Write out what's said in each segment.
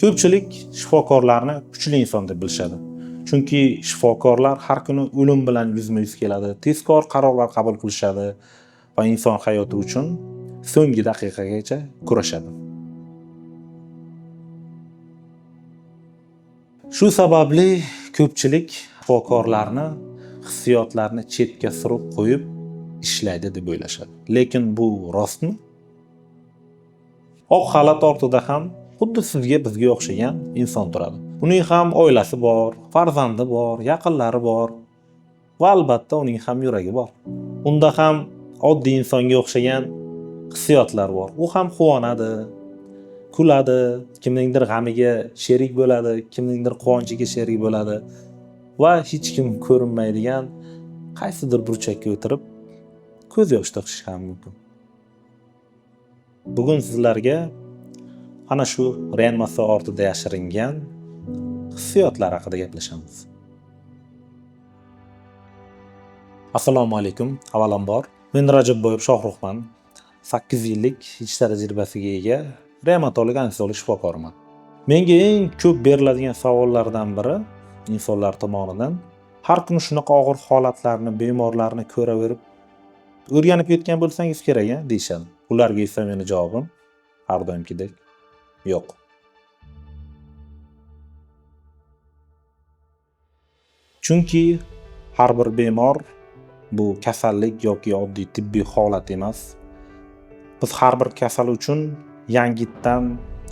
Ko'pchilik shifokorlarni kuchli inson deb bilishadi. Chunki shifokorlar har kuni o'lim bilan yuzma-yuz keladi, tezkor qarorlar qabul qilishadi va inson hayoti uchun so'nggi daqiqagacha kurashadi. Shu sababli ko'pchilik shifokorlarni hissiyotlarni chetga surib qo'yib ishlaydi deb o'ylashadi. Lekin bu rostmi? Oq xalat ortida ham xuddi sizga bizga o'xshagan inson turadi. Uning ham oilasi bor, farzandi bor, yaqinlari bor va albatta uning ham yuragi bor. Unda ham oddiy insonga o'xshagan hissiyotlar bor. U ham quvonadi, kuladi, kimningdir g'amiga sherik bo'ladi, kimningdir quvonchiga sherik bo'ladi va hech kim ko'rinmaydigan qaysidir burchakka o'tirib ko'z yosh to'kishi ham mumkin. Bugun sizlarga ana shu reanimatsiya ortida yashiringan hissiyotlar haqida gaplashamiz. Assalomu alaykum. Avvalambor, men Rajabboyev Shohruxman. 8 yillik ish tajribasiga ega reanimatolog anesteziolog shifokoriman. Menga eng ko'p beriladigan savollardan biri insonlar tomonidan har kuni shunaqa og'ir holatlarni, bemorlarni ko'raverib o'rganib ketgan bo'lsangiz kerak, deyishadi. Ularga esa meni javobim har doimgidek yo'q. Chunki har bir bemor bu kasallik yoki oddiy tibbiy holat emas. Biz har bir kasal uchun yangitdan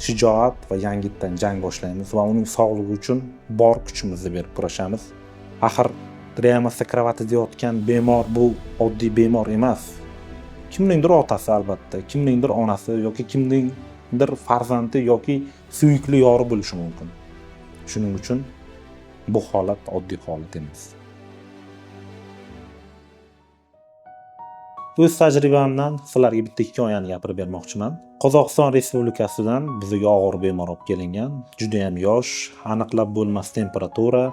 shijoat va yangitdan jang boshlaymiz va uning sog'ligi uchun bor kuchimizni berib kurashamiz. Axir reanimatsiya kravatida yotgan bemor bu oddiy bemor emas. Kimningdir otasi albatta, kimningdir onasi yoki kimningdir farzandi yoki suyukli yori bo'lishi mumkin. Shuning uchun bu holat oddiy holat emas. O'z tajribamdan sizlarga bitta hikoyani gapirib bermoqchiman. Qozog'iston Respublikasidan bizga og'ir bemor olib kelingan, juda ham yosh, aniqlab bo'lmas temperatura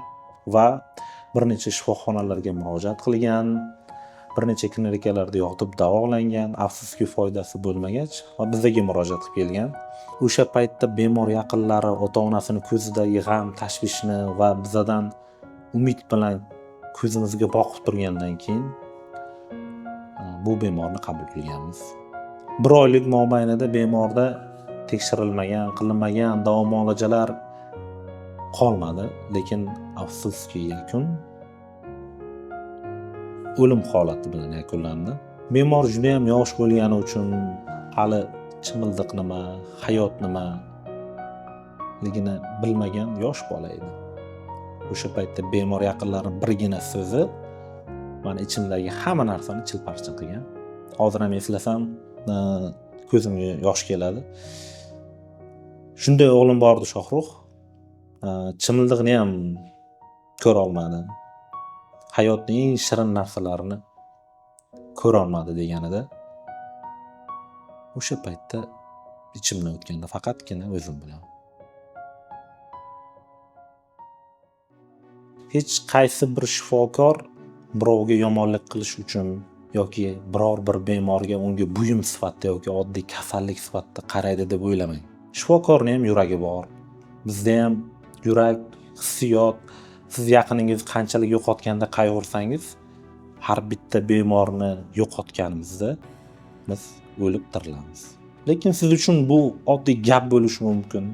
va bir necha shifoxonalarga murojaat qilgan, bir necha klinikalarda yotib davolangan, afsuski foydasi bo'lmagach va bizga murojaat qilib kelgan. O'sha paytda bemor yaqinlari ota-onasini ko'zidagi g'am, tashvishni va bizdan umid bilan ko'zimizga boqib turgandan keyin bu bemorni qabul qilganmiz. 1 oylik mobaynida bemorda tekshirilmagan, qilinmagan davom muolajalar qolmadi, lekin afsuski yakun o'lim holati bilan yakunlandi. Bemor juda ham yosh bo'lgani uchun hali chimildiq nima, hayot nima ligini bilmagan yosh bola edi. O'sha paytda bemor yaqinlari birgina so'zi meni ichimdagi hamma narsani chilparchin qilgan. Hozir ham eslasam ko'zimga yosh keladi. Shunday o'g'lim bor edi Shohrux. Chimildiqni ham ko'ra olmadi. Hayotning eng shirin narsalarini ko'ra olmadi deganida o'sha paytda ichimdan o'tganda faqatgina o'zim bilaman. Hech qaysi bir shifokor birovga yomonlik qilish uchun yoki biror bir bemorga unga buyum sifatida yoki oddiy kasallik sifatida qaraydi deb o'ylamang. Shifokorning ham yuragi bor. Bizda ham yurak, hissiyot, siz yaqiningizni qanchalik yo'qotganda qayg'ursangiz, har bitta bemorni yo'qotganimizda biz o'lib tirilamiz. Lekin siz uchun bu oddiy gap bo'lishi mumkin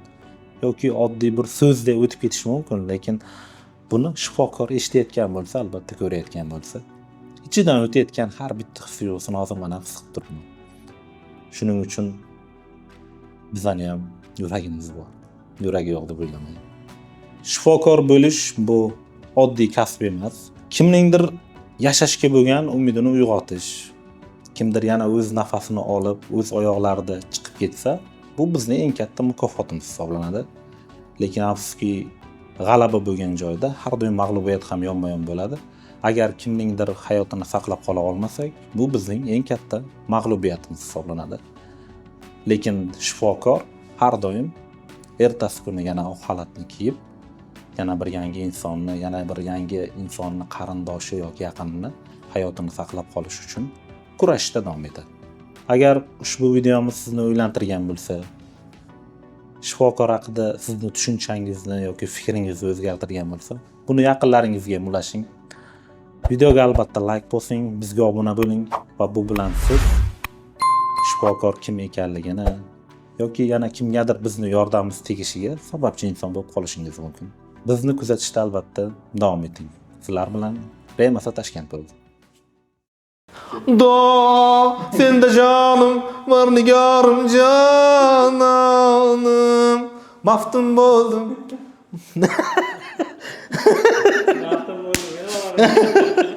yoki oddiy bir so'zda o'tib ketishi mumkin, lekin buni shifokor eshitayotgan bo'lsa, albatta ko'rayotgan bo'lsa, ichidan o'tayotgan har bitta hissiyotni hozir men ham his qilib turibman. Shuning uchun bizning ham yuragimiz bor. Yuragi yo'q deb o'ylamang. Shifokor bo'lish bu oddiy kasb emas. Kimningdir yashashga bo'lgan umidini uyg'otish, kimdir yana o'z nafasini olib, o'z oyoqlarida chiqib ketsa, bu bizning eng katta mukofotimiz hisoblanadi. Lekin afsuski g'alaba bo'lgan joyda har doim mag'lubiyat ham yonma-yon bo'ladi. Agar kimningdir hayotini saqlab qola olmasak, bu bizning eng katta mag'lubiyatimiz hisoblanadi. Lekin shifokor har doim ertasi kuni yana oq xalatni kiyib, yana bir yangi insonni qarindoshi yoki yaqinini hayotini saqlab qolish uchun kurashda davom etadi. Agar ushbu videomiz sizni o'ylantirgan bo'lsa, shifokor haqida sizni tushunchangizni yoki fikringizni o'zgartirgan bo'lsa, buni yaqinlaringizga ulashing. Videoga albatta like bosing, bizga obuna bo'ling va bu bilan siz shifokor kim ekanligini yoki yana kimgadir bizni yordamimiz tegishiga sababchi inson bo'lib qolishingiz mumkin. Bizni kuzatishda albatta davom eting. Sizlar bilan Remasa Tashkent bo'ldi. Do senda jonim var nigorim jonim maftun bo'ldim. Maftun bo'ldim.